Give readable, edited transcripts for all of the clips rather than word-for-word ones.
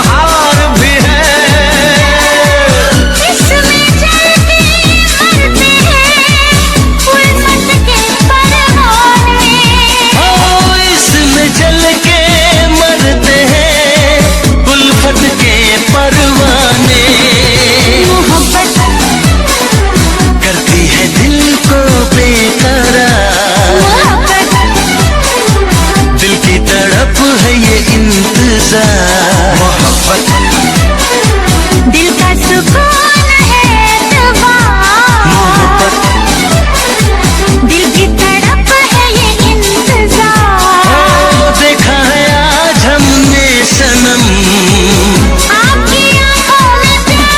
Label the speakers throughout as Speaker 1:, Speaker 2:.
Speaker 1: बहार भी है।
Speaker 2: इसमें जलते मरते हैं उल्फत के परवाने।
Speaker 1: ओ इसमें जल के मरते हैं उल्फत के परवाने।
Speaker 2: मोहब्बत
Speaker 1: करती है दिल को बेकरार,
Speaker 2: मोहब्बत
Speaker 1: दिल की तड़प है ये इंतजार। मोहब्बत
Speaker 2: दिल का सुकून है एतबार।
Speaker 1: मोहब्बत
Speaker 2: दिल की तड़प है ये इंतजार।
Speaker 1: ओ देखा है आज हमने सनम
Speaker 2: आपकी आंखों में प्यार।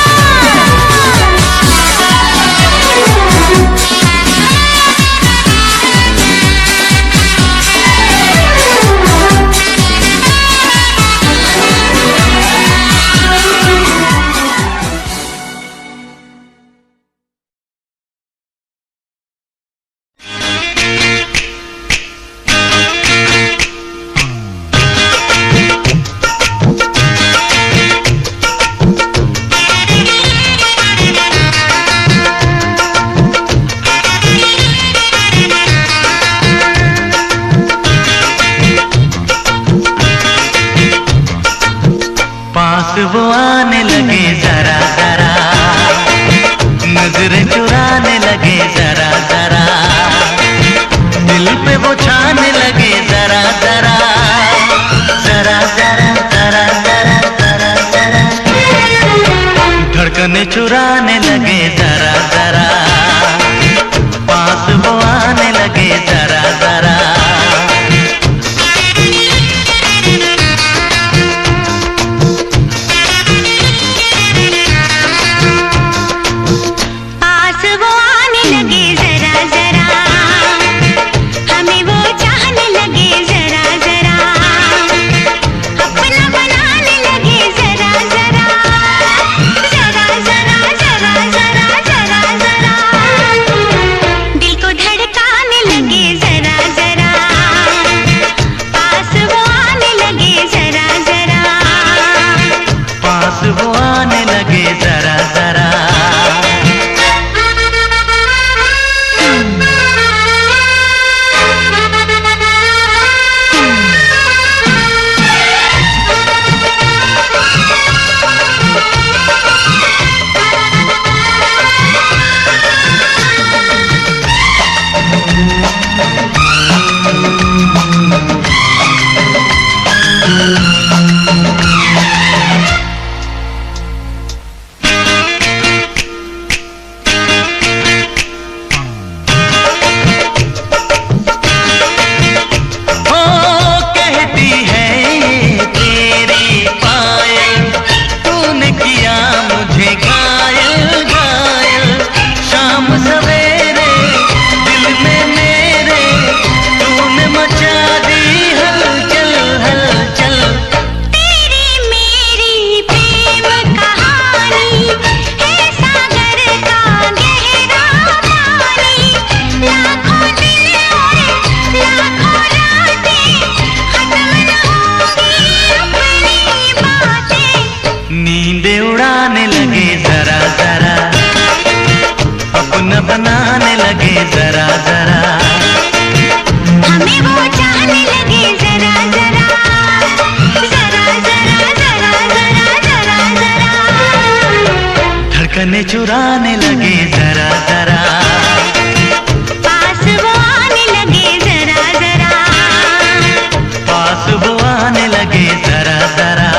Speaker 1: पास वो आने लगे जरा जरा, नजरें चुराने लगे जरा जरा, दिल पे वो छाने लगे जरा जरा, जरा जरा जरा जरा जरा जरा, धड़कने चुराने लगे जरा जरा, पास वो आने लगे जरा जरा।
Speaker 2: पास वो आने लगे जरा जरा, हमें वो चाहने लगे जरा जरा, अपना बनाने लगे जरा जरा, जरा जरा जरा जरा जरा जरा, दिल को धड़काने लगे जरा जरा, पास वो आने लगे जरा जरा,
Speaker 1: पास वो आने लगे जरा जरा। नींदें उड़ाने लगे जरा जरा, अपना बनाने लगे जरा जरा,
Speaker 2: हमें वो चाहने लगे जरा जरा, जरा जरा जरा जरा जरा जरा,
Speaker 1: धड़कने चुराने लगे जरा जरा,
Speaker 2: पास वो आने लगे जरा जरा,
Speaker 1: पास वो आने लगे जरा जरा।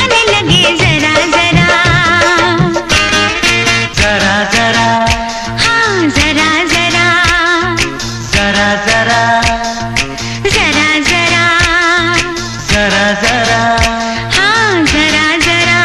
Speaker 2: चाहने लगे जरा जरा,
Speaker 1: जरा जरा,
Speaker 2: हाँ जरा जरा,
Speaker 1: जरा जरा,
Speaker 2: जरा जरा,
Speaker 1: जरा जरा।
Speaker 2: हाँ जरा जरा।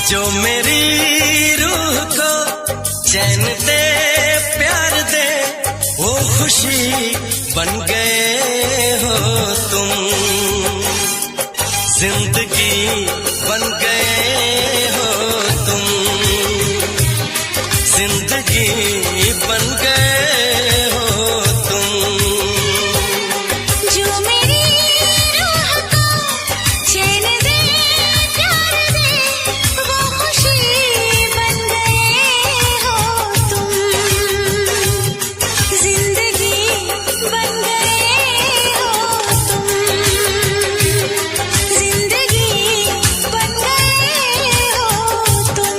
Speaker 3: जो मेरी रूह को चैन दे प्यार दे वो खुशी बन गए हो तुम, जिंदगी बन गए हो तुम, जिंदगी बन गए हो तुम।
Speaker 2: जो मेरी रूह को चैन दे प्यार दे वो खुशी बन गए हो तुम, जिंदगी बन गए हो तुम, जिंदगी बन गए हो तुम।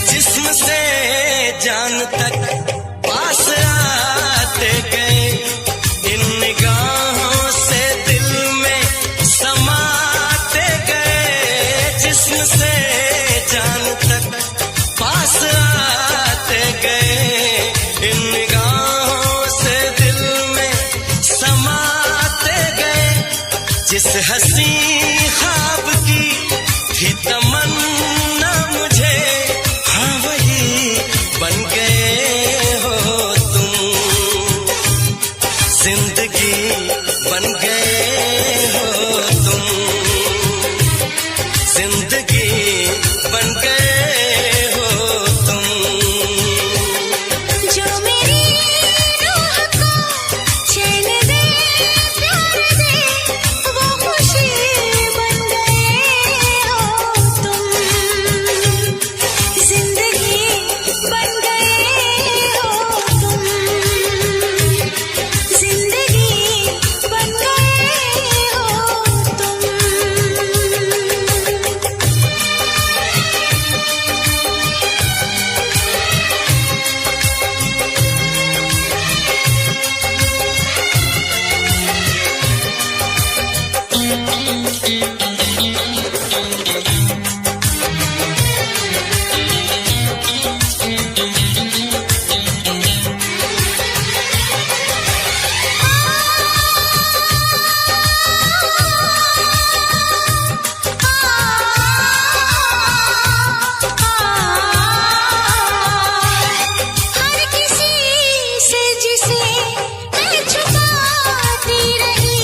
Speaker 3: जिस्म से जान तक पास आते गए, इन निगाहों से दिल में समाते गए। जिस्म से जान तक पास आते गए, इन निगाहों से दिल में समाते गए। जिस हसी ख्वाब की थी तमन्ना मुझे, हाँ वही बन गए हो तुम, जिंदगी बन गए हो तुम, जिंदगी बन गए हो तुम।
Speaker 2: जो मेरी रूह को चैन दे प्यार दे वो खुशी बन गए हो तुम, जिंदगी बन गए हो तुम, जिंदगी बन गए हो तुम। हर किसी से जिसे मैं छुपाती रही,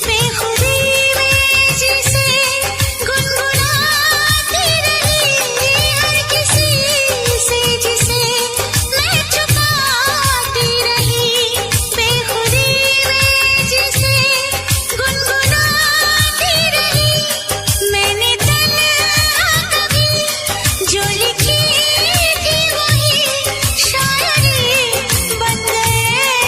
Speaker 2: बेखुदी में जिसे गुनगुनाती रही। हर किसी से जिसे मैं छुपाती रही, बेखुदी में जिसे गुनगुनाती रही। मैंने तन्हा कभी जो लिखी थी वही शायरी बन गए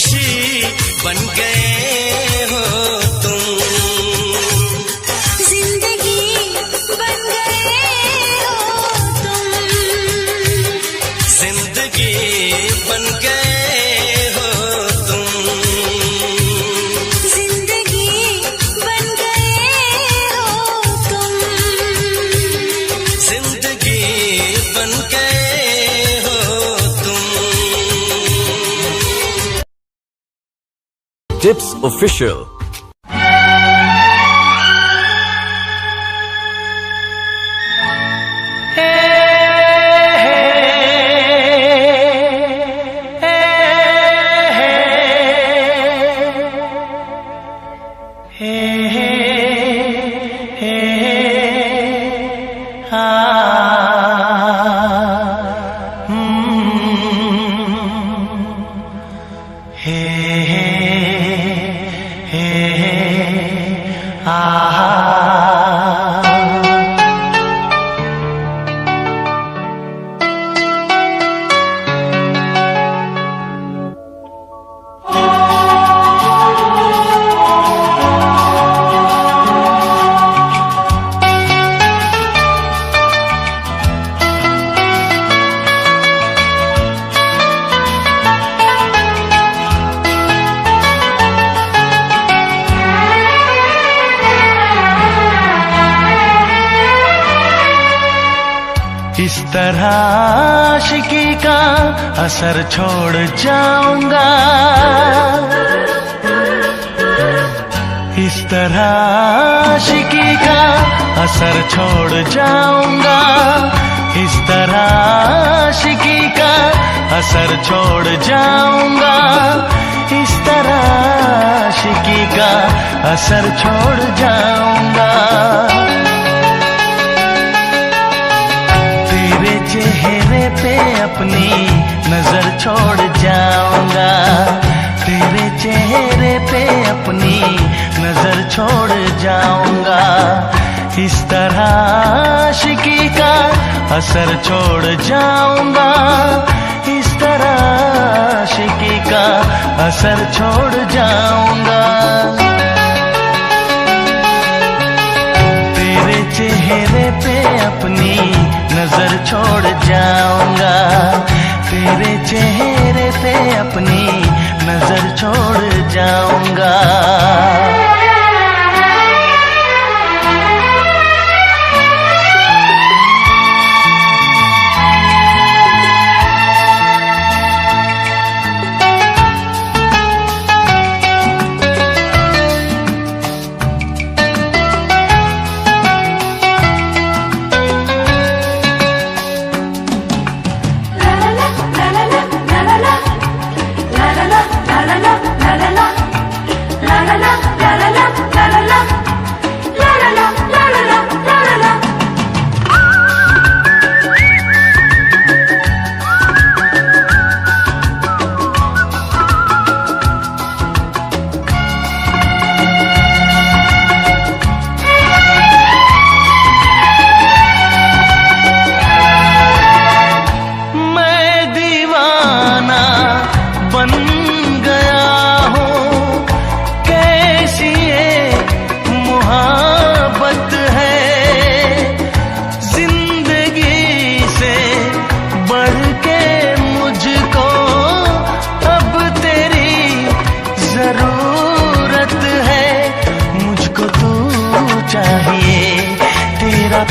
Speaker 3: खुशी बन गए हो तुम।
Speaker 2: जिंदगी बन गए हो तुम।
Speaker 3: जिंदगी बन गए हो तुम।
Speaker 2: जिंदगी बन गए हो तुम।
Speaker 3: जिंदगी बन गए हो तुम।
Speaker 4: Tips Official.
Speaker 1: इस तरह आशिकी का असर छोड़ जाऊंगा। इस तरह आशिकी का असर छोड़ जाऊंगा। इस तरह आशिकी का असर छोड़ जाऊंगा। इस तरह आशिकी का असर छोड़ जाऊंगा। तेरे चेहरे पे अपनी नजर छोड़ जाऊंगा। तेरे चेहरे पे अपनी नजर छोड़ जाऊंगा। इस तरह आशिकी का असर छोड़ जाऊंगा। इस तरह आशिकी का असर छोड़ जाऊंगा। तेरे चेहरे पे अपनी नजर छोड़ जाऊंगा। तेरे चेहरे पे अपनी नजर छोड़ जाऊंगा।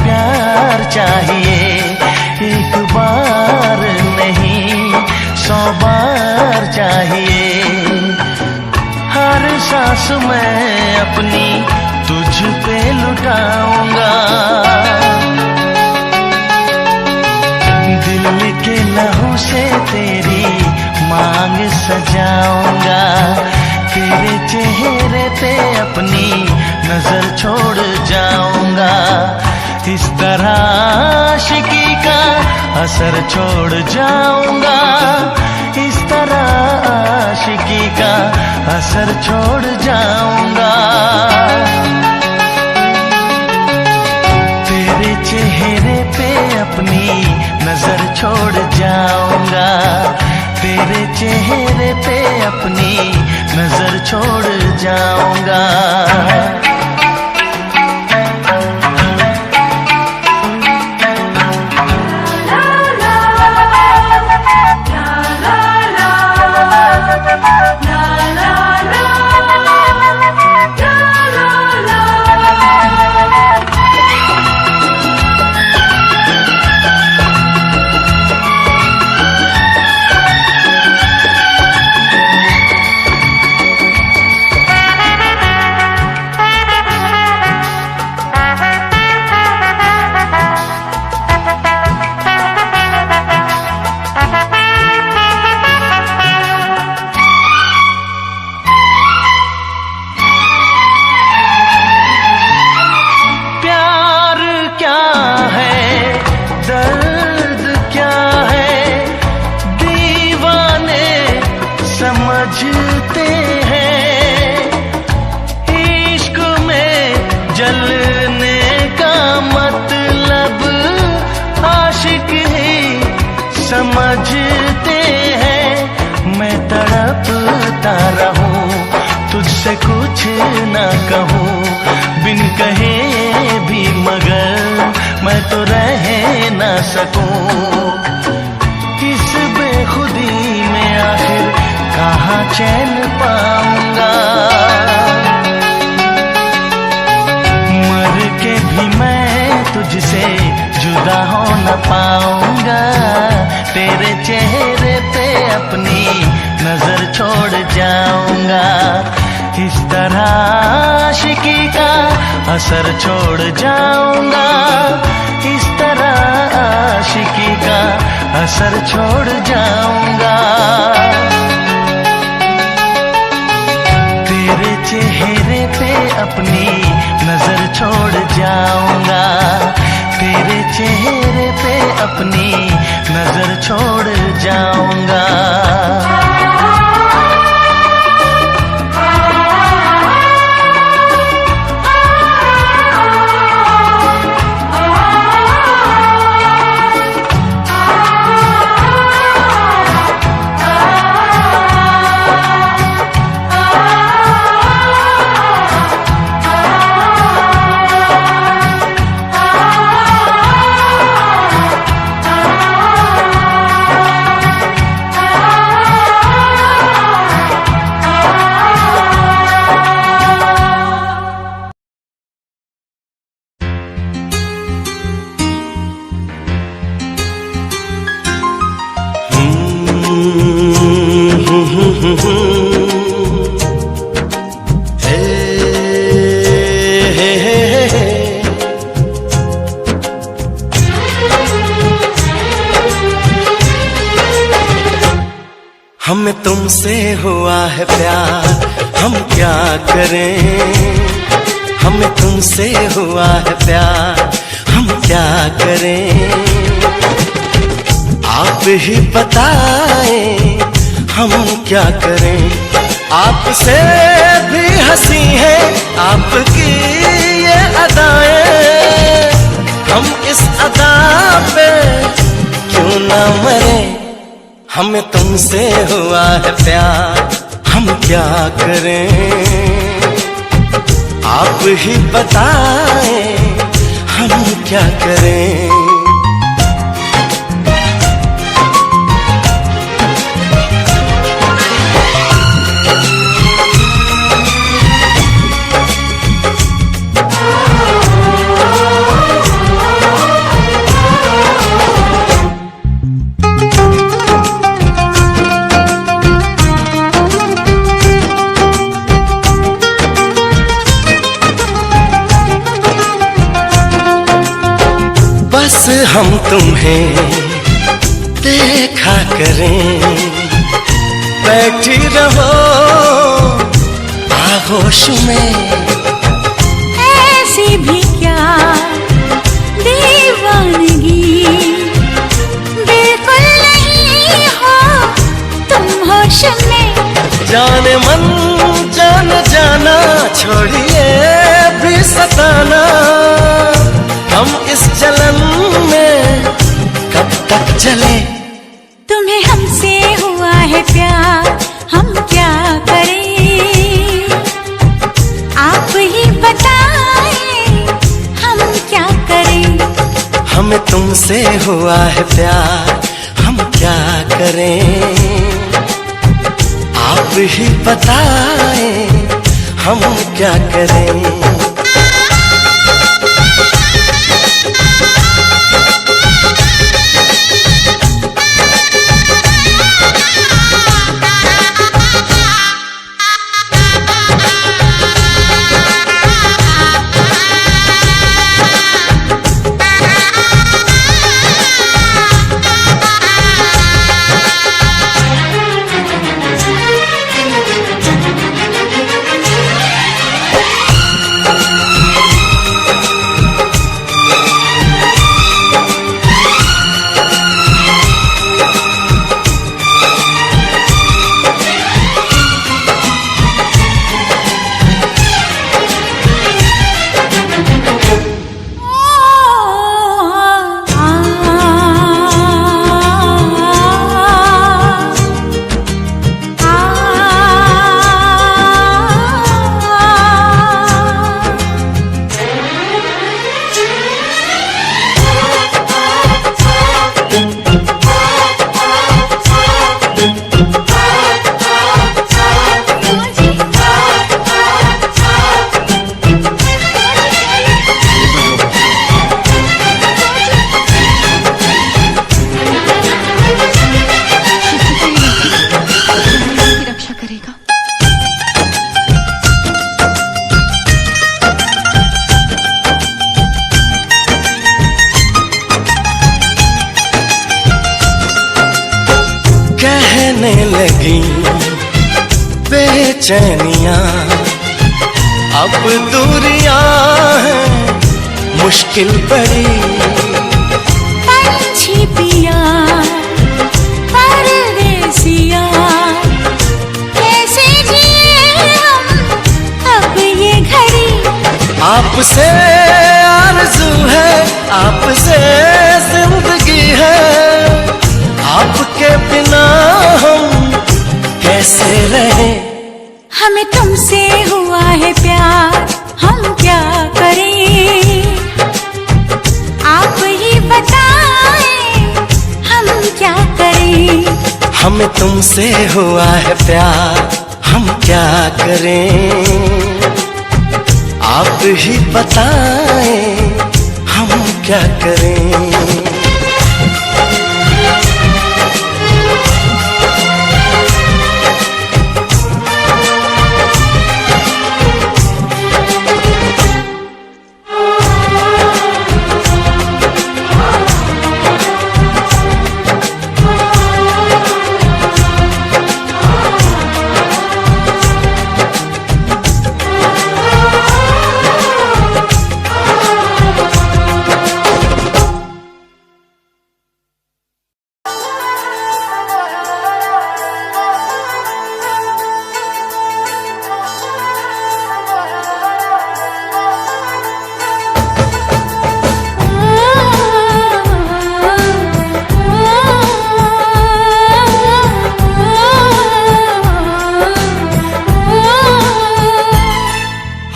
Speaker 1: प्यार चाहिए, एक बार नहीं 100 बार चाहिए। हर सांस मैं अपनी तुझ पे लुटाऊंगा। दिल के लहू से तेरी मांग सजाऊंगा। तेरे चेहरे पे अपनी नजर छोड़ जाऊंगा। इस तरह आशिकी का असर छोड़ जाऊंगा। इस तरह आशिकी का असर छोड़ जाऊंगा। तेरे चेहरे पे अपनी नजर छोड़ जाऊंगा। तेरे चेहरे पे अपनी नजर छोड़ जाऊंगा। समझते हैं इश्क में जलने का मतलब आशिक ही समझते हैं। मैं तड़पता रहूं तुझसे कुछ ना कहूं बिन कहे भी मगर मैं तो रह ना सकूं। इस बेखुदी में आखिर कहाँ चैन पाऊंगा। मर के भी मैं तुझसे जुदा हो न पाऊंगा। तेरे चेहरे पे अपनी नजर छोड़ जाऊंगा। इस तरह आशिकी का असर छोड़ जाऊंगा। इस तरह आशिकी का असर छोड़ जाऊंगा। तेरे चेहरे पे अपनी नजर छोड़ जाऊंगा। तेरे चेहरे पे अपनी नजर छोड़ जाऊंगा।
Speaker 3: हमें तुमसे हुआ है प्यार, हम क्या करें। हमें तुमसे हुआ है प्यार, हम क्या करें। आप ही बताएं हम क्या करें। आपसे भी हंसी है आपकी ये अदाएं। हम इस अदा पे क्यों ना मरे। हमें तुमसे हुआ है प्यार, हम क्या करें। आप ही बताएं हम क्या करें। बस हम तुम्हें देखा करें। बैठी रहो आगोश में।
Speaker 2: ऐसी भी क्या दीवानगी, बिल्कुल नहीं हो तुम होश में।
Speaker 3: जाने मन जान जाना छोड़िए भी सताना। हम इस जलन में कब तक चले।
Speaker 2: तुम्हें हमसे हुआ है प्यार, हम क्या
Speaker 3: हमें तुमसे हुआ है प्यार, हम क्या करें आप ही बताएं, हम क्या करें। कहने लगी बेचैनियां, अब दूरियां हैं मुश्किल बड़ी।
Speaker 2: पंछी पिया परदेसिया, कैसे जिए हम अब ये घड़ी।
Speaker 3: आपसे आरज़ू है, आपसे जिंदगी है, आपके बिना हम कैसे रहें।
Speaker 2: हमें तुमसे हुआ है प्यार, हम क्या करें आप ही बताएं, हम क्या करें।
Speaker 3: हमें तुमसे हुआ है प्यार, हम क्या करें आप ही बताएं, हम क्या करें।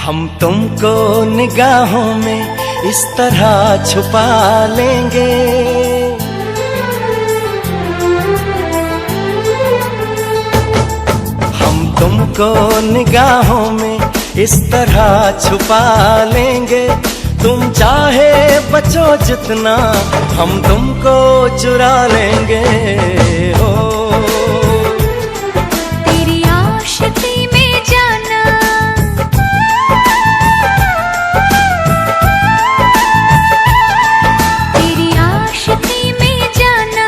Speaker 3: हम तुमको निगाहों में इस तरह छुपा लेंगे, हम तुमको निगाहों में इस तरह छुपा लेंगे। तुम चाहे बचो जितना, हम तुमको चुरा लेंगे। हो
Speaker 2: तेरी आशिकी में जाना, तेरी आशिकी में जाना,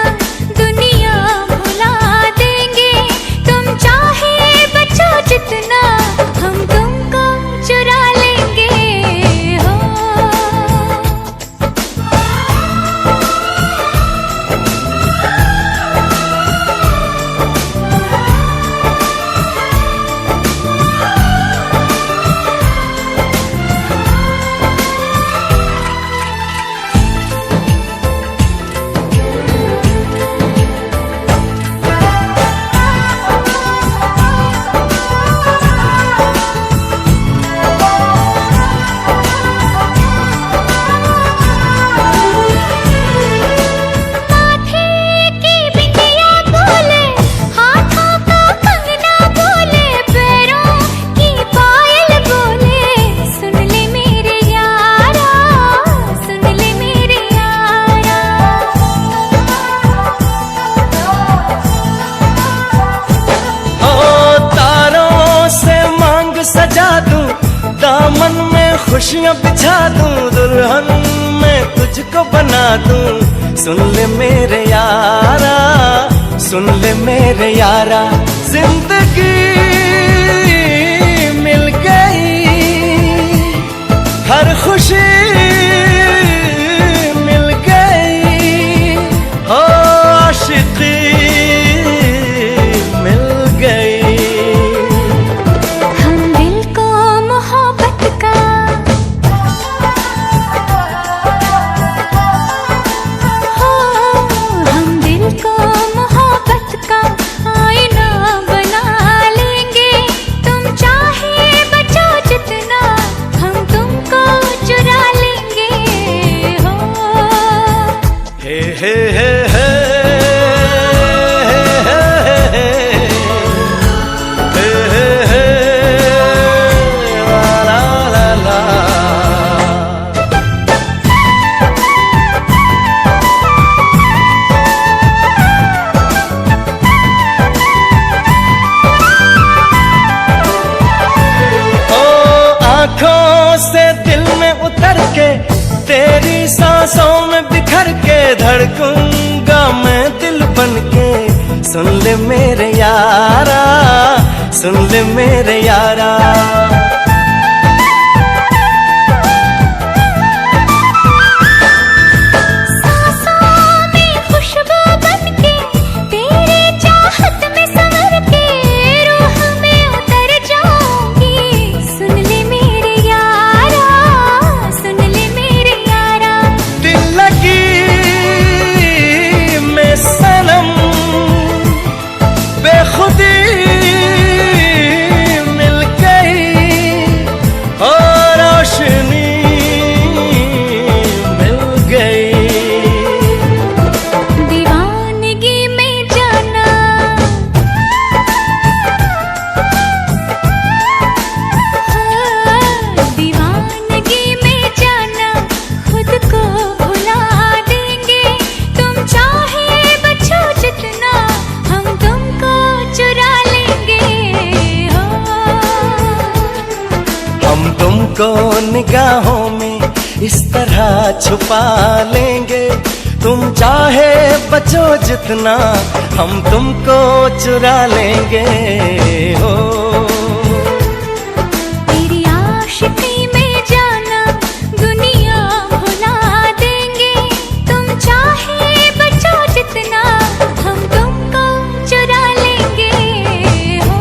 Speaker 2: दुनिया भुला देंगे। तुम चाहे बचो जितना, हम तुमको चुरा लेंगे। हो
Speaker 3: खुशियां बिछा दूं, दुल्हन मैं तुझको बना दूं। सुन ले मेरे यारा, सुन ले मेरे यारा, जिंदगी मिल गई, हर खुशी मिल गई, हो आशिकी मिल गई।
Speaker 2: हम दिल को मोहब्बत का हो, हम दिल को मोहब्बत का आईना बना लेंगे। तुम चाहे बचो जितना, हम तुमको चुरा लेंगे हो।
Speaker 3: हे हे हे हे से दिल में उतर के, तेरी सांसों में बिखर के, धड़कूंगा मैं दिल बन के। सुन ले मेरे यारा, सुन ले मेरे यारा, तुमको निगाहों में इस तरह छुपा लेंगे। तुम चाहे बचो जितना, हम तुमको चुरा लेंगे हो।
Speaker 2: तेरी आशिकी में जाना दुनिया भुला देंगे। तुम चाहे बचो जितना, हम तुमको चुरा लेंगे हो।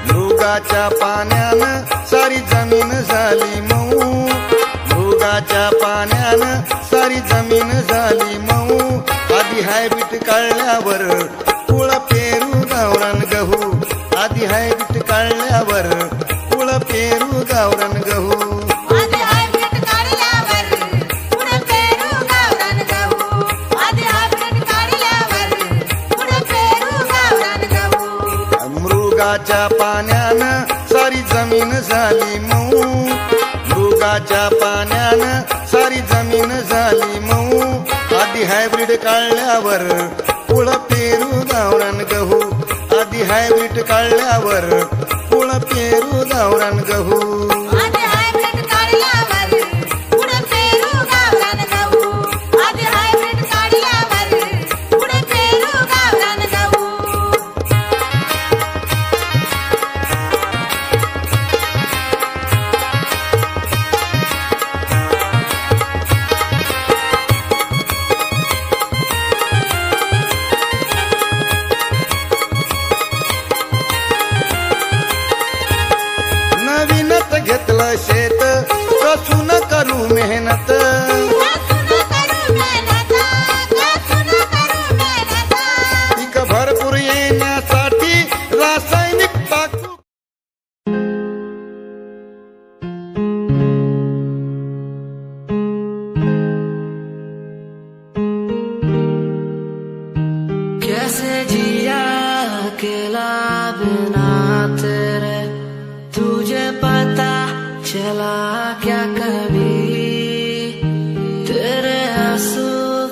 Speaker 4: भोगाच्या पाण्यानं सारी जमीन झाली मऊ, भोगाच्या पाण्यानं सारी जमीन झाली मऊ. आधी हायब्रीड काढल्यावर कुळ पेरू गावरान गहू, आधी हायब्रीड काढल्यावर कुळ पेरू गावरान गहू. मृगाच्या पाण्यानं सारी जमीन झाली मऊ, मृगाच्या पाण्यानं सारी जमीन झाली मऊ. आधी हायब्रीड काढल्यावर कुळ पेरू गावरान गहू, आधी हायब्रीड काढल्यावर कुळ पेरू गावरान गहू. नवीनच घेतलं शेत कसून करू मेहनत, पीक भरपूर येण्यासाठी रासायनिक टाकू.
Speaker 5: कैसे जिया अकेला बिना तेरे, तुझे पता चला क्या कभी, तेरे आंसू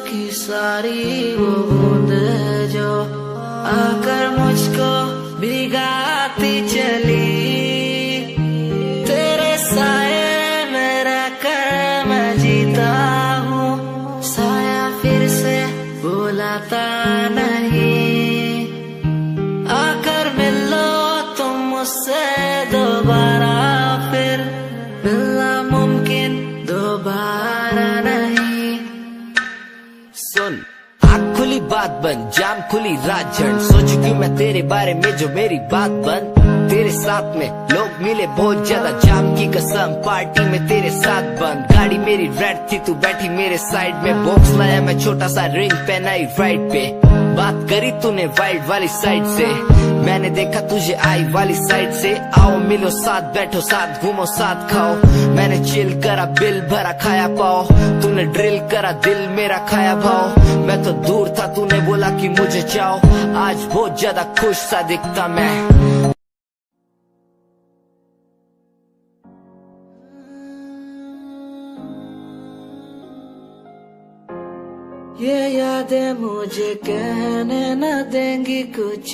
Speaker 5: की सारी वो बूंद जो आकर मुझको भिगाती चली, तेरे साए में रहकर मैं जीता हूँ, साया फिर से बुलाता नहीं, आकर मिल लो तुम मुझसे दोबारा फिर मिलना मुमकिन दोबारा नहीं।
Speaker 6: सुन, आँख खुली बात बन, जाम खुली रात जन, सोचू क्यों मैं तेरे बारे में जो मेरी बात बन। तेरे साथ में लोग मिले बहुत ज्यादा, जाम की कसम पार्टी में तेरे साथ बंद। गाड़ी मेरी रेड थी, तू बैठी मेरे साइड में, बॉक्स लाया मैं छोटा सा, रिंग पहनाई राइट पे। बात करी तूने वाइड वाली साइड से, मैंने देखा तुझे आई वाली साइड से। आओ मिलो साथ, बैठो साथ, घूमो साथ, खाओ। मैंने चिल करा, बिल भरा, खाया पाओ। तूने ड्रिल करा, दिल मेरा खाया भाव। मैं तो दूर था, तूने बोला कि मुझे चाहो। आज बहुत ज्यादा खुश सा दिखता मैं।
Speaker 5: ये यादें मुझे कहने न देंगी कुछ,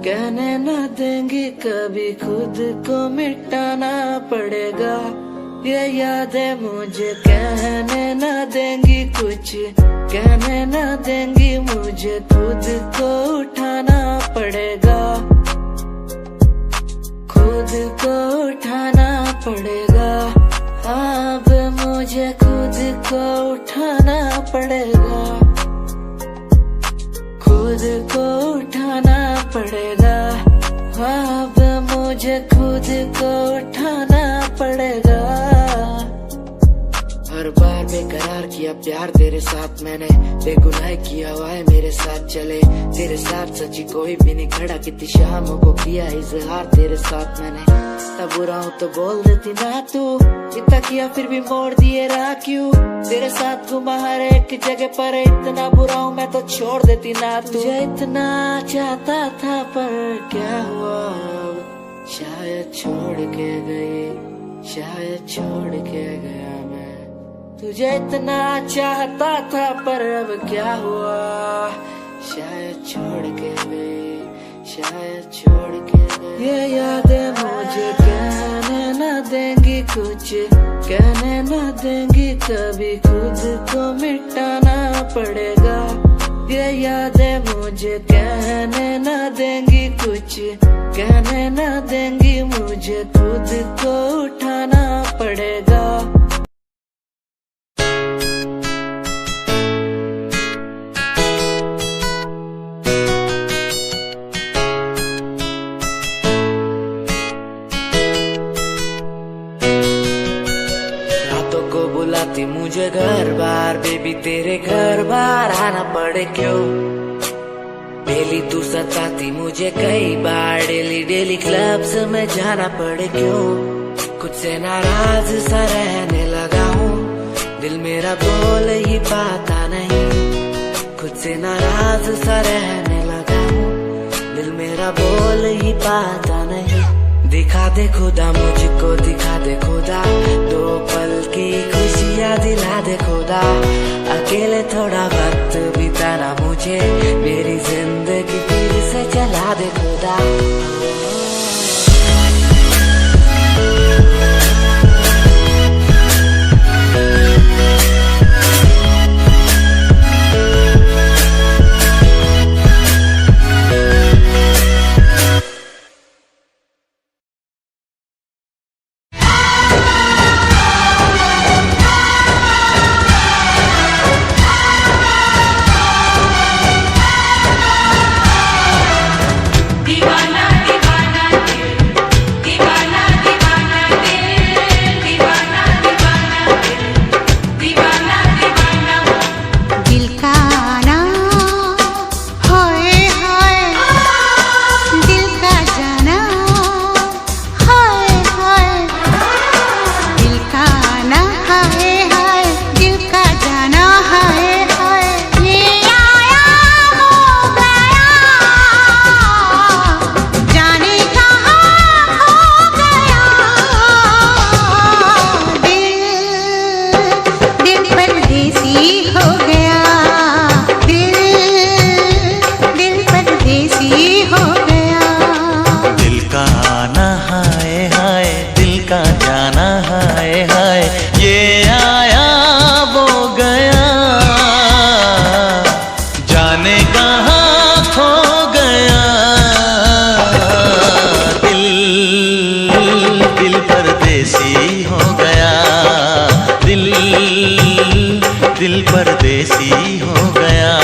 Speaker 5: कहने न देंगी कभी, खुद को मिटाना पड़ेगा। ये यादें मुझे कहने न देंगी कुछ, कहने न देंगी मुझे, खुद को उठाना पड़ेगा, खुद को उठाना पड़ेगा। अब मुझे खुद को उठाना पड़ेगा, खुद को उठाना पड़ेगा। अब मुझे खुद को उठाना पड़ेगा। हर बार बेकरार किया प्यार तेरे साथ मैंने, बेगुनाह किया हुआ है मेरे साथ चले। तेरे साथ सच्ची कोई भी नहीं खड़ा, कितनी शामों को किया इजहार तेरे साथ मैंने। तब बुरा हूँ तो बोल देती ना तू, इतना किया फिर भी मोड़ दिए राह क्यों। तेरे साथ घुमा हर एक जगह पर, इतना बुरा हूँ मैं तो छोड़ देती ना तू। तुझे इतना चाहता था पर क्या हुआ, शायद छोड़ के गई, शायद छोड़ के गया मैं। तुझे इतना चाहता था पर अब क्या हुआ, शायद छोड़ के गई, शायद छोड़ के गई। ये यादें मुझे कहने न देंगी कुछ, कहने न देंगी कभी, खुद को मिटाना पड़ेगा। ये यादें मुझे कहने न देंगी कुछ, कहने न देंगी मुझे, खुद को उठाना पड़ेगा। बुलाती मुझे घर बार, बेबी तेरे घर बार आना पड़े क्यों। डेली तू सताती मुझे कई बार, डेली डेली क्लब्स में जाना पड़े क्यों। खुद से नाराज सा रहने लगा हूँ, दिल मेरा बोल ही पाता नहीं। खुद से नाराज सा रहने लगा हूँ, दिल मेरा बोल ही पाता नहीं। दिखा दे खुदा मुझको, दिखा दे खुदा, दो पल की खुशियाँ दिला दे खुदा। अकेले थोड़ा वक्त बिताना मुझे, मेरी जिंदगी फिर से चला दे खुदा।
Speaker 1: परदेसी हो गया।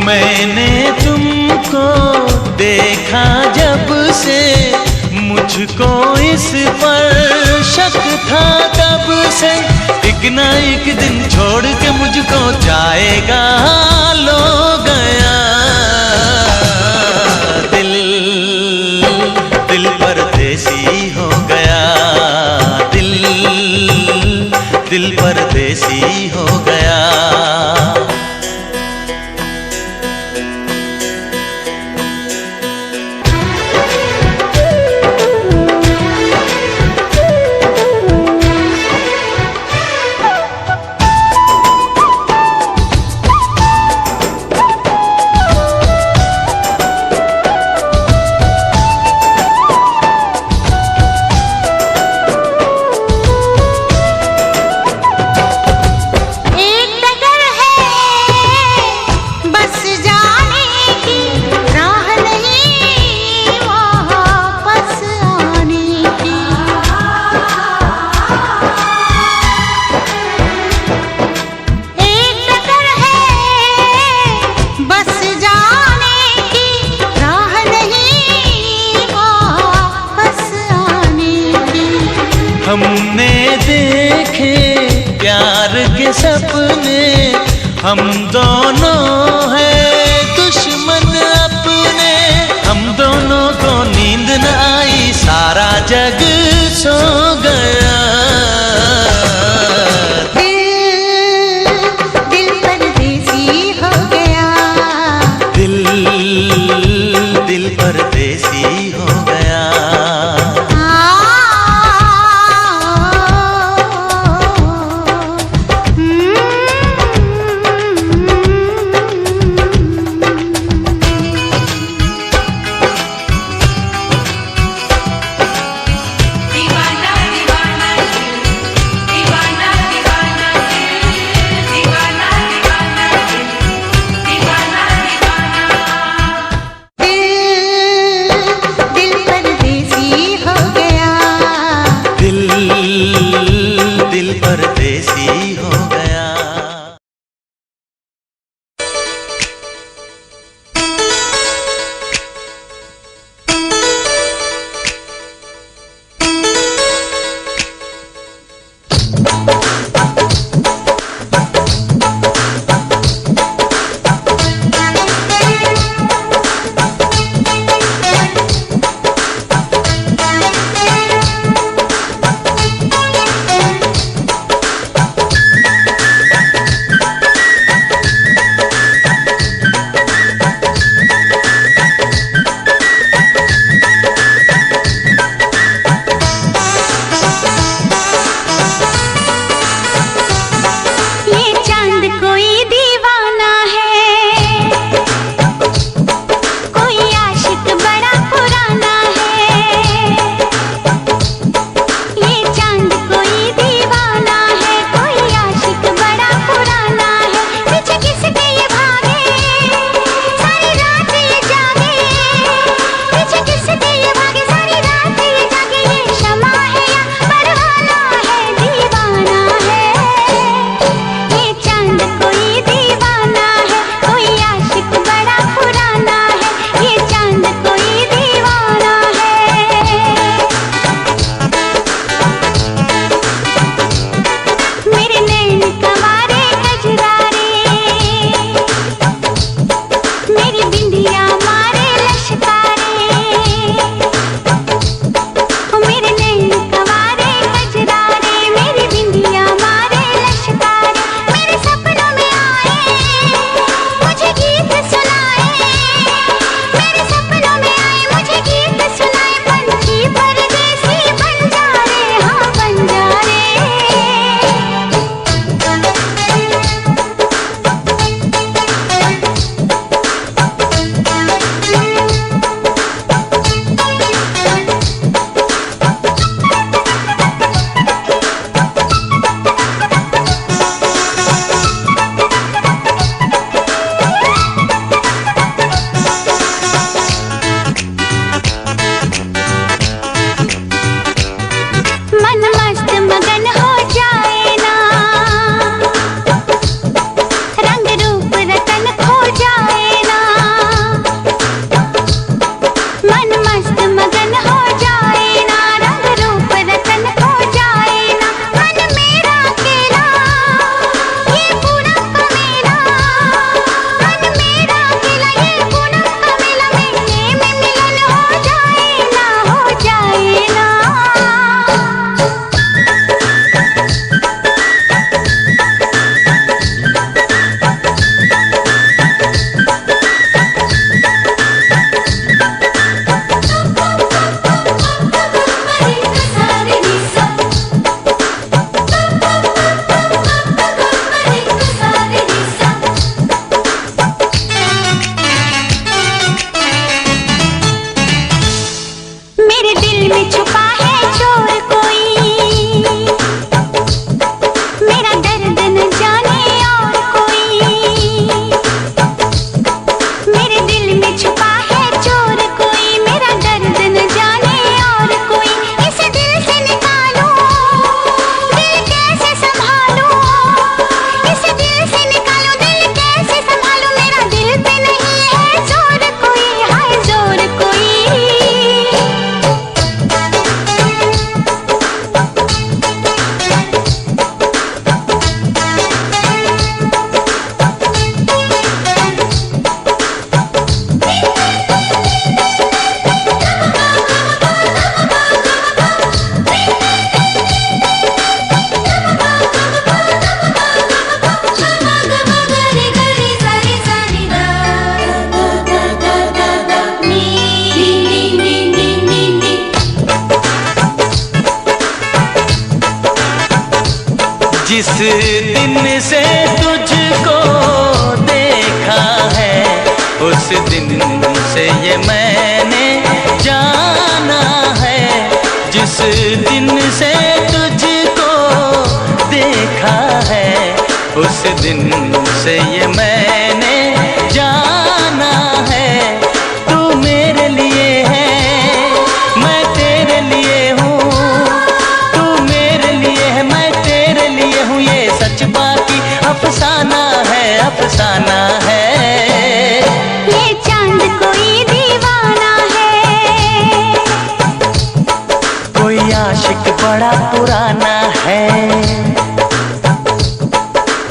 Speaker 1: मैंने तुमको देखा जब से मुझको इस पर शक था तब से, एक ना एक दिन छोड़ के मुझको जाएगा लो गया दिल, दिल परदेसी हो गया दिल, दिल परदेसी हो गया। हमने देखे प्यार के सपने, हम दोनों हैं दुश्मन अपने, हम दोनों को नींद न आई सारा जग सो गया।
Speaker 2: दिल परदेसी हो गया,
Speaker 1: दिल, दिल परदेसी हो गया। दिन से तुझको देखा है, उस दिन से ये मैंने जाना है। जिस दिन से तुझको देखा है, उस दिन से ये मैंने जाना है। तू मेरे लिए है, मैं तेरे लिए हूँ। तू मेरे लिए है, मैं तेरे लिए हूँ। ये सच बाकी अफसाना है, अफसाना है।
Speaker 2: ये चांद कोई दीवाना है,
Speaker 1: कोई आशिक बड़ा पुराना है।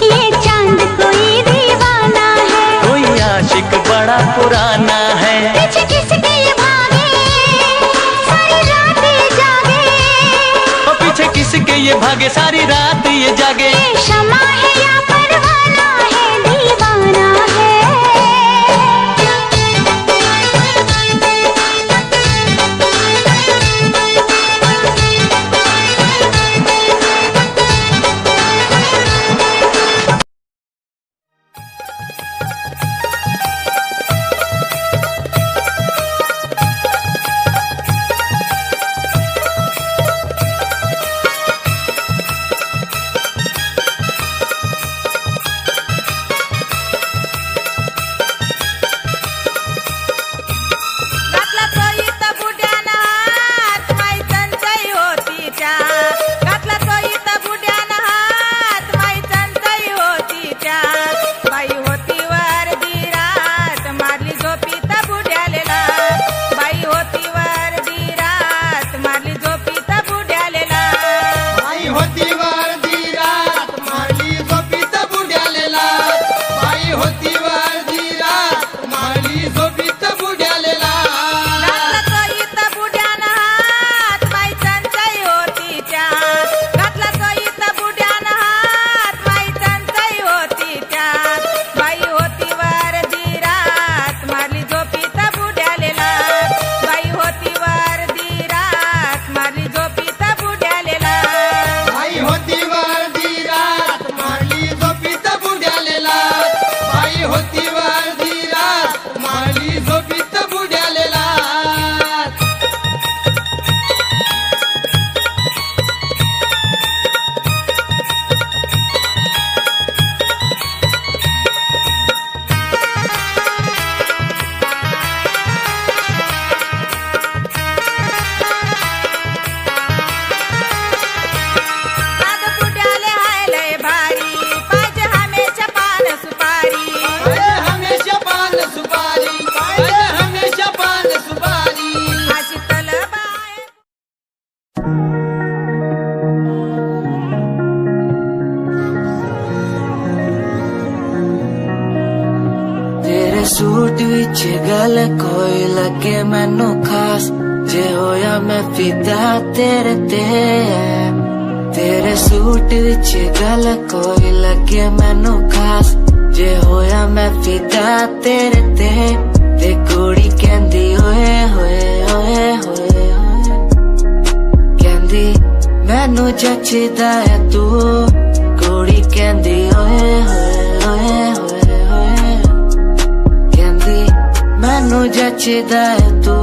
Speaker 2: ये चांद कोई दीवाना है,
Speaker 1: कोई आशिक बड़ा पुराना है।
Speaker 2: पीछे किसके ये भागे, सारी रात ये जागे।
Speaker 1: और पीछे किसके ये भागे, सारी रात ये जागे।
Speaker 2: ये शमा है या परवाना है, दीवाना है।
Speaker 5: सूट विच गल कोई लगे मैनू खास, जे होया मैं फिदा तेरे ते। तेरे सूट विच गल कोई लगे मैनू खास, जे होया मैं फिदा तेरे ते। ते कुड़ी कहंदी ओए होए ओए होए ओए, कहंदी मैनू जचदा है तू। कुड़ी कहंदी ओए होए ओए होए ओए, कहंदी मैनू जचदा है तू।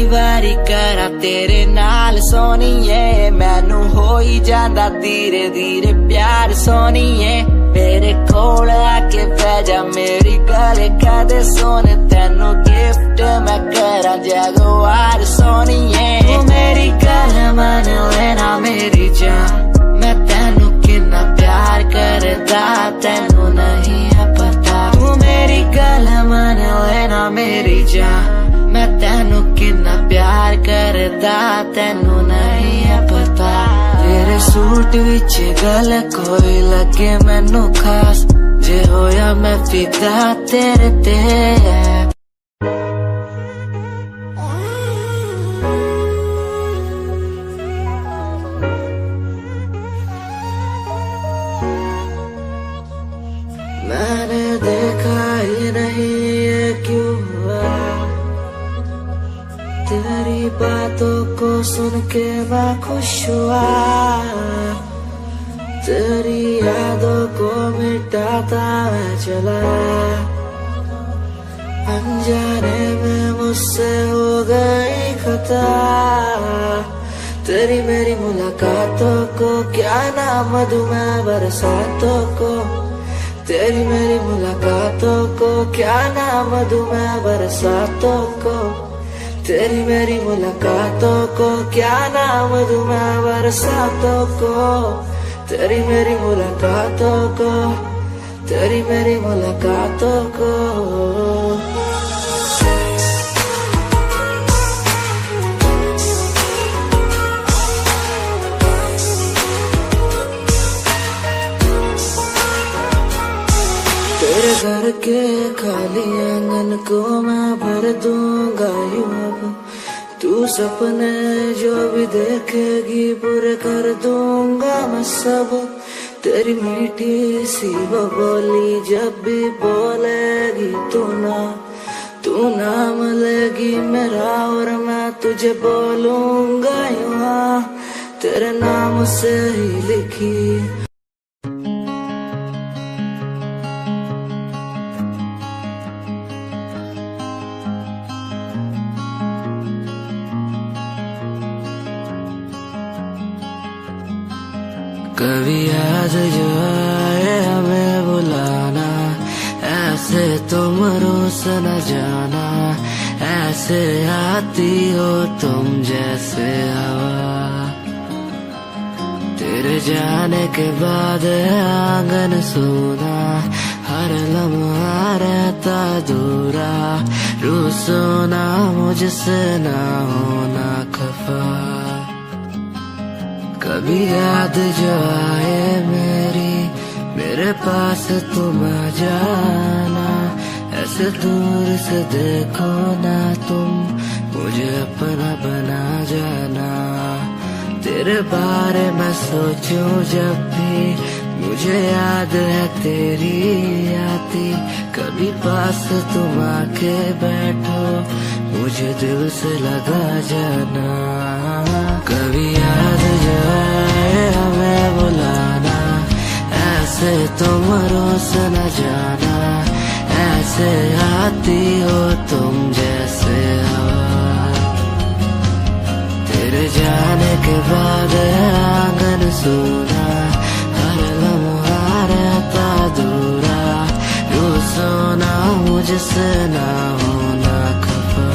Speaker 5: वारी करा तेरे नाल सोनीए, मैनू हो ही जांदा धीरे धीरे प्यार सोनीए। मेरे कोल आके बह जा मेरी गल कदे सोने, तेनू गिफ्ट मैं करा जगवार सोनीए। तू मेरी गल मन लेना मेरी जान, मैं तेनू कितना प्यार करदा तेनू नहीं है पता। तू मेरी गल मन लेना मेरी जान, मैं तेनू कितना प्यार करदा तेनू नहीं है पता। तेरे सूट विच गल कोई लगे मैनू खास, जे होया मैं फिदा तेरे ते। मैंने देखा ही नहीं सुन के मैं खुश हुआ, तेरी यादों को मिटाता मैं चला, अनजाने में मुझसे हो गई खता। तेरी मेरी मुलाकातों को क्या नाम दूं मैं बरसातों को, तेरी मेरी मुलाकातों को क्या नाम दूं मैं बरसातों को, तेरी मेरी मुलाकातों को क्या नाम दूं मैं बरसातों को, तेरी मेरी मुलाकातों को, तेरी मेरी मुलाकातों को। तेरे घर के खाली आंगन को मैं भर दूंगा यूं अब, तू सपने जो भी देखेगी पूरे कर दूंगा मैं सब। तेरी मीठी सी वो बोली जब भी बोलेगी तू नाम लेगी मेरा और मैं तुझे बोलूंगा यूं, तेरे नाम से ही लिखी। कभी याद जो आए हमें बुलाना, ऐसे तुम रोस न जाना, ऐसे आती हो तुम जैसे हवा। तेरे जाने के बाद आंगन सूना, हर लम्हा रहता दूरा, रूसो ना मुझसे ना होना खफा। कभी याद जो आए मेरे पास तुम आ जाना, ऐसे दूर से देखो ना तुम, मुझे अपना बना जाना। तेरे बारे में सोचूं जब भी, मुझे याद है तेरी आती, कभी पास तुम आके बैठो, मुझे दिल से लगा जाना। कभी याद जो आए हमें बुलाना, ऐसे तुम रोस न जाना, ऐसे आती हो तुम जैसे हवा। तेरे जाने के बाद आंगन सूना, हर लम्हा रहता दूरा, रूसो ना मुझसे ना होना खफा।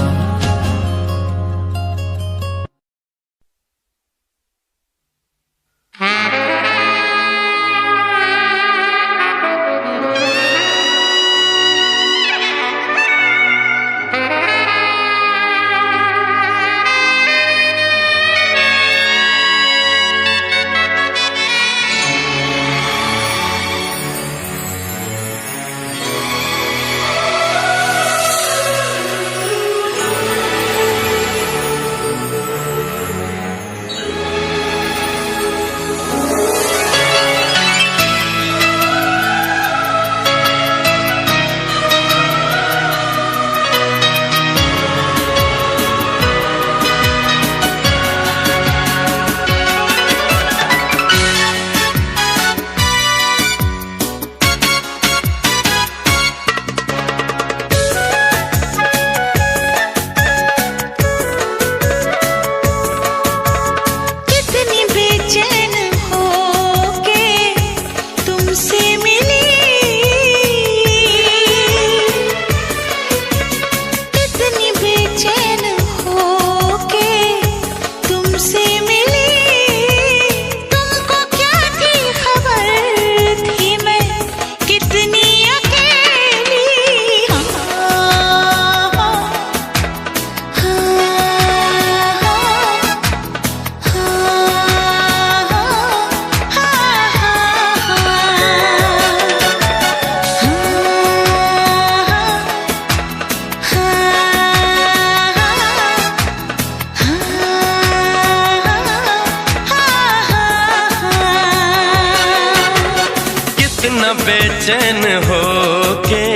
Speaker 3: बेचैन होके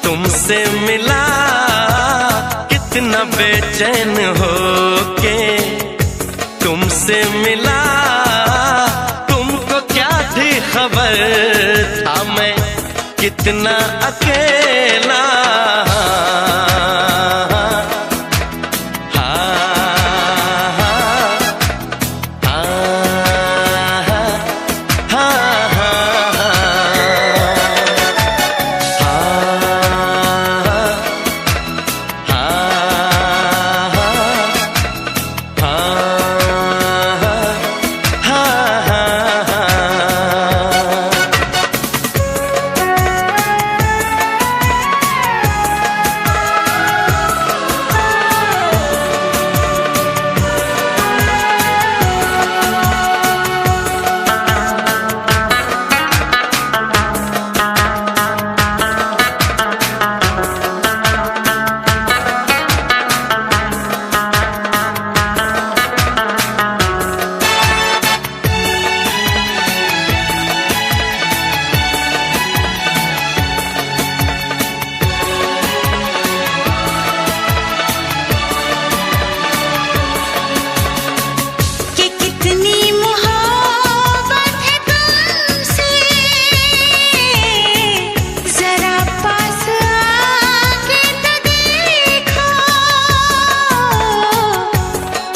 Speaker 3: तुमसे मिला, कितना बेचैन होके तुमसे मिला तुमको क्या थी खबर, था मैं कितना अकेला।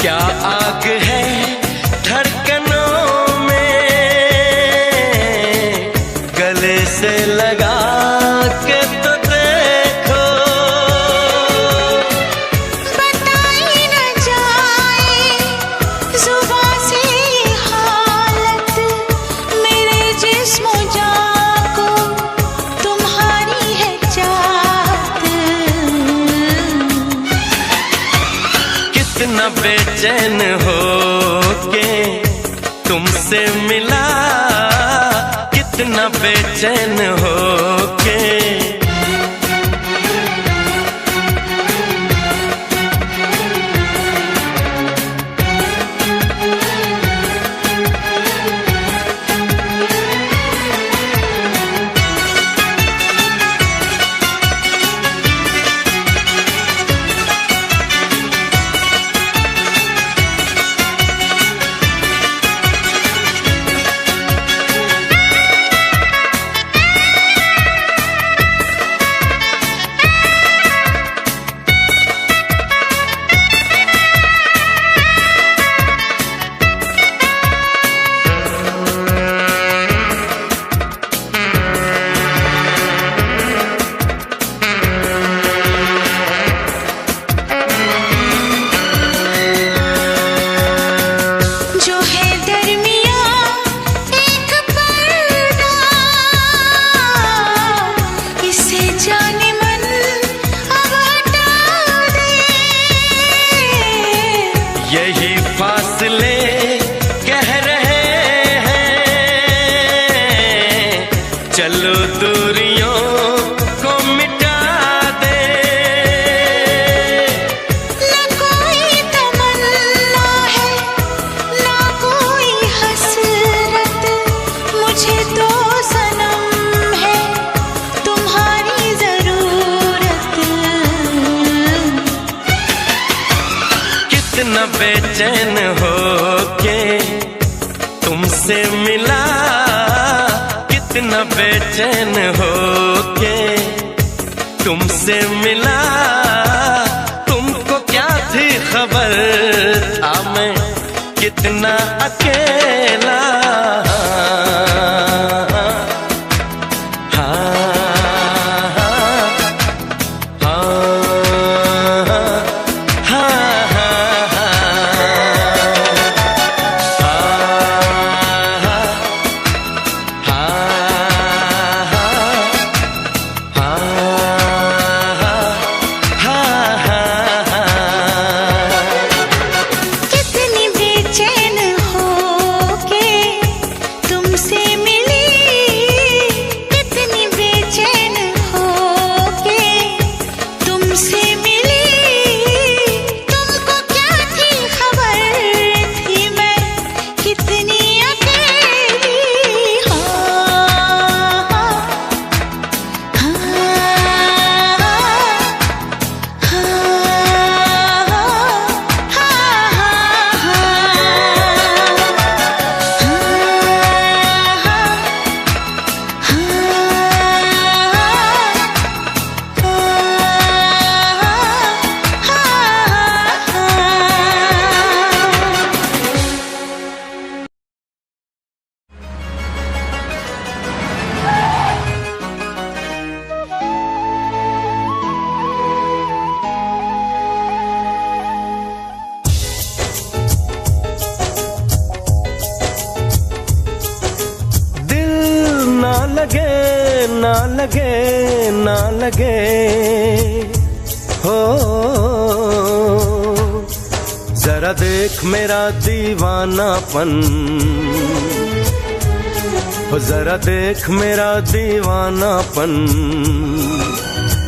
Speaker 3: क्या आग है धड़कनों में, गले से लगा के तो देखो।
Speaker 2: बताई न जाए जुबां से हालत, मेरे जिस्म जान को तुम्हारी है चाहत।
Speaker 3: कितना बेचैन हो के तुमसे मिला, कितना बेचैन हो के।
Speaker 2: जो है दरमियाँ एक पर्दा, इसे जाने मन अब हटा दे।
Speaker 3: यही फासले कह रहे हैं, चलो दूरियों को मिटा दे।
Speaker 2: न कोई तमन्ना है ना कोई हसरत, मुझे तो सनम है तुम्हारी जरूरत।
Speaker 3: कितना बेचैन हो के तुमसे मिला, कितना बेचैन हो के तुमसे मिला। तुमको क्या थी खबर, था मैं कितना अकेला।
Speaker 2: कितनी बेचैन हो के
Speaker 3: लगे ना लगे हो, जरा देख मेरा दीवानापन हो, जरा देख मेरा दीवानापन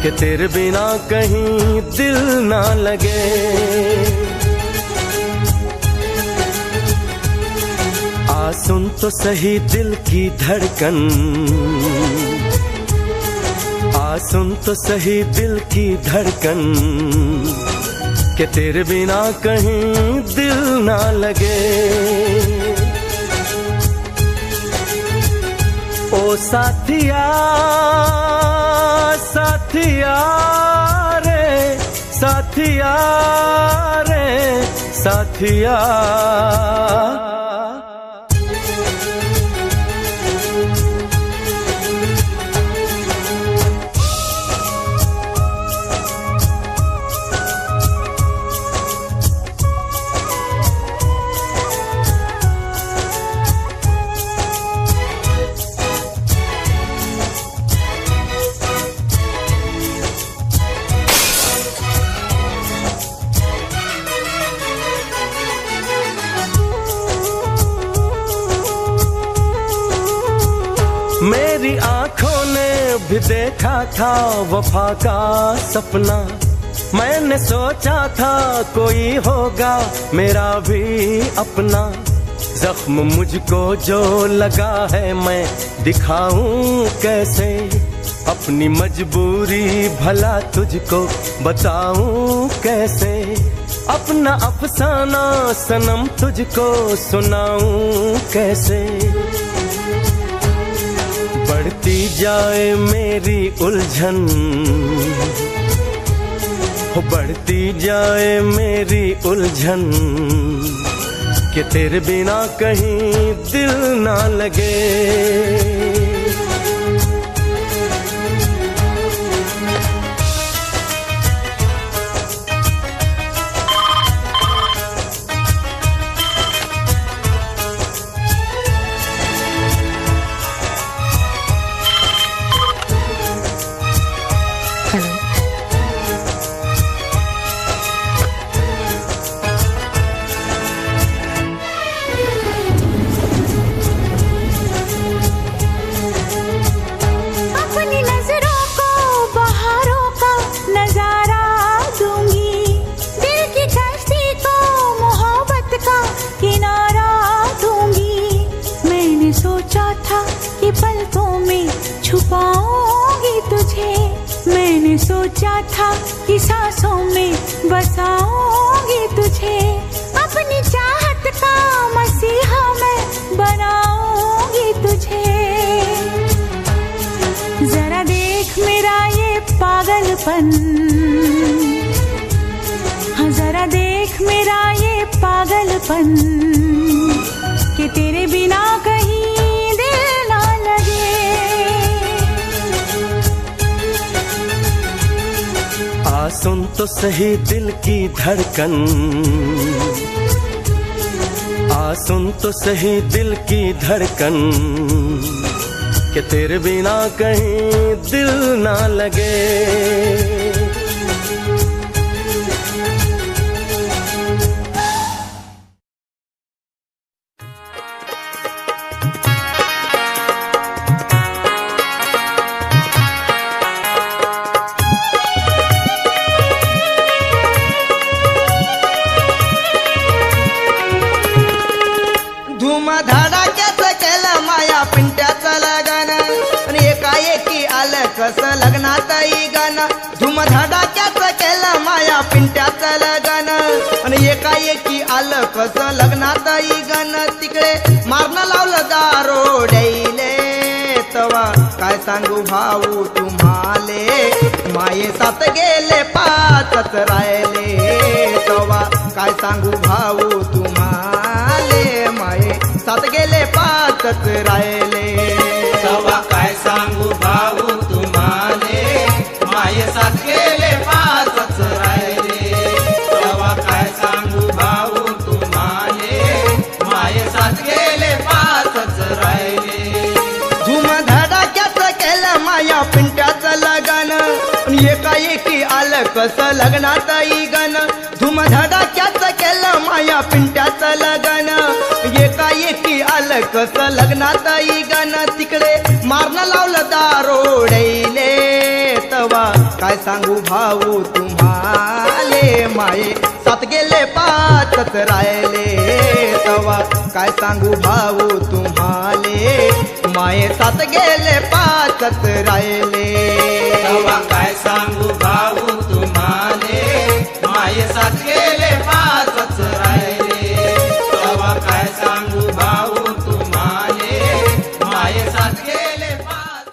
Speaker 3: कि तेरे बिना कहीं दिल ना लगे। आ सुन तो सही दिल की धड़कन, आ सुन तो सही दिल की धड़कन कि तेरे बिना कहीं दिल ना लगे। ओ साथिया साथिया रे, साथिया रे साथिया, मेरी आंखों ने भी देखा था वफा का सपना, मैंने सोचा था कोई होगा मेरा भी अपना। जख्म मुझको जो लगा है मैं दिखाऊं कैसे, अपनी मजबूरी भला तुझको बताऊं कैसे, अपना अफसाना सनम तुझको सुनाऊं कैसे। बढ़ती जाए मेरी उलझन हो, बढ़ती जाए मेरी उलझन कि तेरे बिना कहीं दिल ना लगे।
Speaker 2: छुपाऊंगी तुझे, मैंने सोचा था कि सांसों में बसाऊंगी तुझे, अपनी चाहत का मसीहा मैं बनाऊंगी तुझे। जरा देख मेरा ये पागलपन, हाँ जरा देख मेरा ये पागलपन कि तेरे बिना कहीं दिल ना लगे।
Speaker 3: आ सुन तो सही दिल की धड़कन, आ सुन तो सही दिल की धड़कन कि तेरे बिना कहीं दिल ना लगे।
Speaker 4: कसं लग्नात गाणं धुमधडाक्याचं केलं माया पिंट्याचं लगन, आणि एकाएकी आलं कसं लग्नात गाणं तिकडे मारणं लावलं दारोड्याईले। तवा काय सांगू भाऊ तुम्हाले, माये सात गेले पाचच राहिले। तवा काय सांगू भाऊ तुम्हाले, माये सात गेले पाचच राहिले।
Speaker 7: तवा काय सांगू भाऊ माये सात गेले पाचच राहिले। तवा काय सांगू भाऊ तुम्हाले, माये सात गेले पाचच राहिले।
Speaker 4: धुमधडाक्याचं केलं माया पिंट
Speaker 8: कसं लग्नात गण धुमधडाक्याच केलं माया पिंट्याचं लगन एकाएकी आलं कसं लग्नात गण तिकडे मारणं लावलं दारोडेले तवा काय सांगू भाऊ तुम्हाले माये सात गेले पाचच राहिले तवा काय सांगू भाऊ तुम्हाले माये सात गेले पाचच राहिले
Speaker 7: तवा काय सांगू भाऊ तुम्हाले माये सात गेले पाचच राहिले तवा काय सांगू भाऊ तुम्हाले माये सात गेले पाच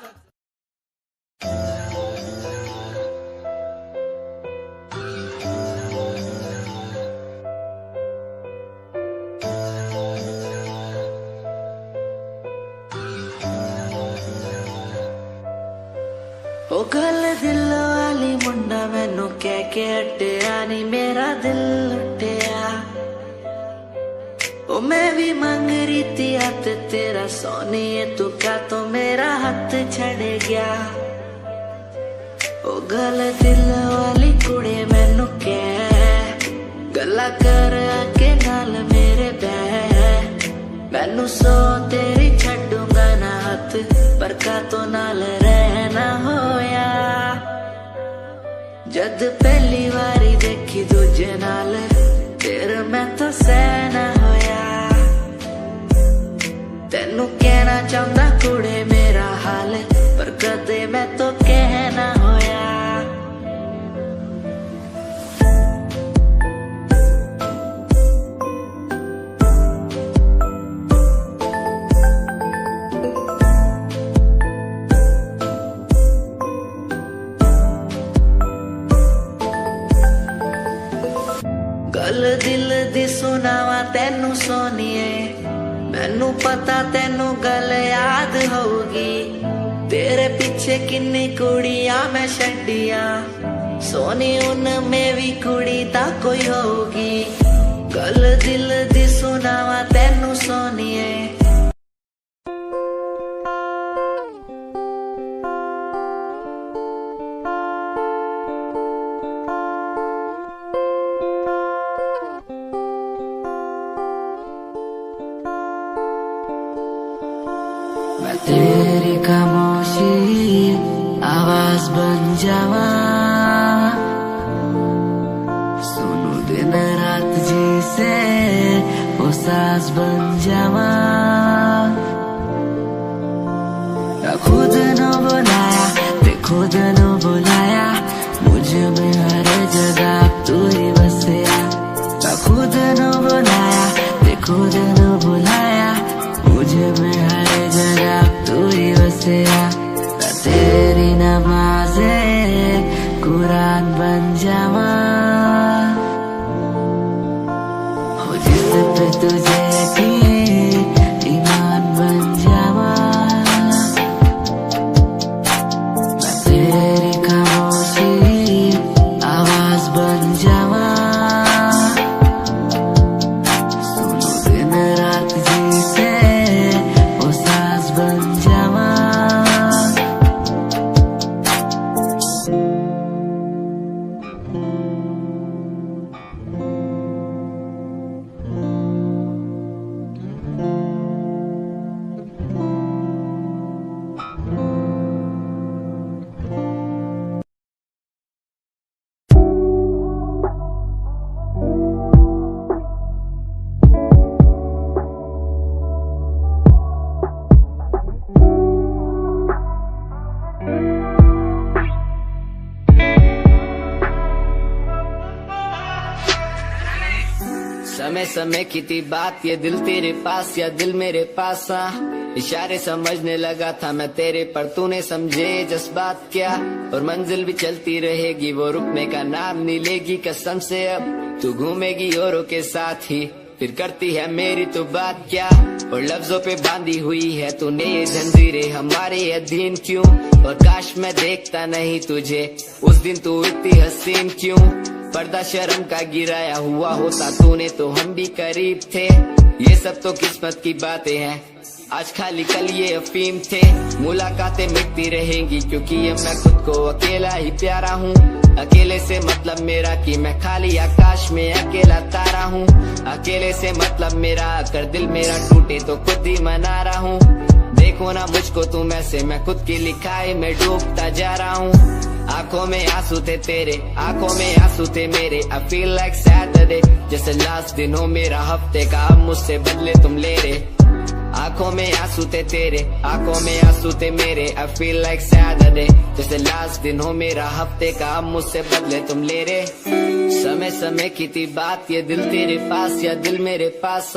Speaker 5: ओ गल दिल वाली मुंडा मैनू कह के हटिया नी मेरा दिल लुटिया ओ मैं भी मांग रही थी हाथ तेरा सोनिए तू क्या तो मेरा हाथ छड़ गया ओ गल दिल वाली कुड़ी मैनू कह गला कर आके नाल मेरे बह मैनू सो तेरी छड़ूंगा ना हाथ पर का तो नाल रहना होया जद पहली बारी देखी दूजे नाल तेरे मैं तो सहना होया तेनू कहना चाहता कुड़े मेरा हाल पर कदे मैं तो कहना होया गल दिल दी सुनावा तेनू सोनिए मैनू पता तेनू गल याद होगी तेरे पीछे किन्नी कुड़ियां मैं छड्डियां सोनी उनमें भी कुड़ी ता कोई होगी गल दिल दी सुनावा तेनू सोनिए मैं तेरी खामोशी आवाज बन जावा सुनू दिन रात जैसे वो सास बन जावा खुद न बुलाया ते खुद न बुलाया मुझे में हर जगह तू ही बसया खुद न बुलाया ते खुद न बुलाया मुझे में हर जगह तू ही बसया तेरी नमाज़े कुरान बन जावा हो जिस पे तुझे ईमान बन जावा मैं तेरी खामोशी आवाज बन जावा सुनो दिन रात जैसे वो सास बन जावा समय समय की थी बात ये दिल तेरे पास या दिल मेरे पास इशारे समझने लगा था मैं तेरे पर तूने समझे जज्बात क्या और मंजिल भी चलती रहेगी वो रुकने का नाम नहीं लेगी कसम से अब तू घूमेगी औरों के साथ ही फिर करती है मेरी तो बात क्या और लफ्जों पे बांधी हुई है तूने ये जंजीरें हमारे अधीन क्यों और काश मैं देखता नहीं तुझे उस दिन तू इतनी हसीन क्यों पर्दा शर्म का गिराया हुआ होता तूने तो हम भी करीब थे ये सब तो किस्मत की बातें हैं आज खाली कल ये अफीम थे मुलाकातें मिटती रहेंगी क्योंकि अब मैं खुद को अकेला ही प्यारा हूँ
Speaker 6: अकेले से मतलब मेरा कि मैं खाली आकाश में अकेला तारा हूँ। अकेले से मतलब मेरा अगर दिल मेरा टूटे तो खुद ही मना रहा हूँ। देखो ना मुझको तुम ऐसे, मैं खुद की लिखाई में डूबता जा रहा हूँ। आंखों में आंसू थे तेरे, आंखों में आंसू थे मेरे। I feel like Saturday, जैसे लास्ट दिन हो मेरा हफ्ते का, अब मुझसे बदले तुम ले रहे। आंखों में आंसू थे तेरे, आंखों में आंसू थे मेरे। I feel like Saturday, जैसे लास्ट दिन हो मेरा हफ्ते का, अब मुझसे बदले तुम ले रहे। समय समय की थी बात, ये दिल तेरे पास या दिल मेरे पास।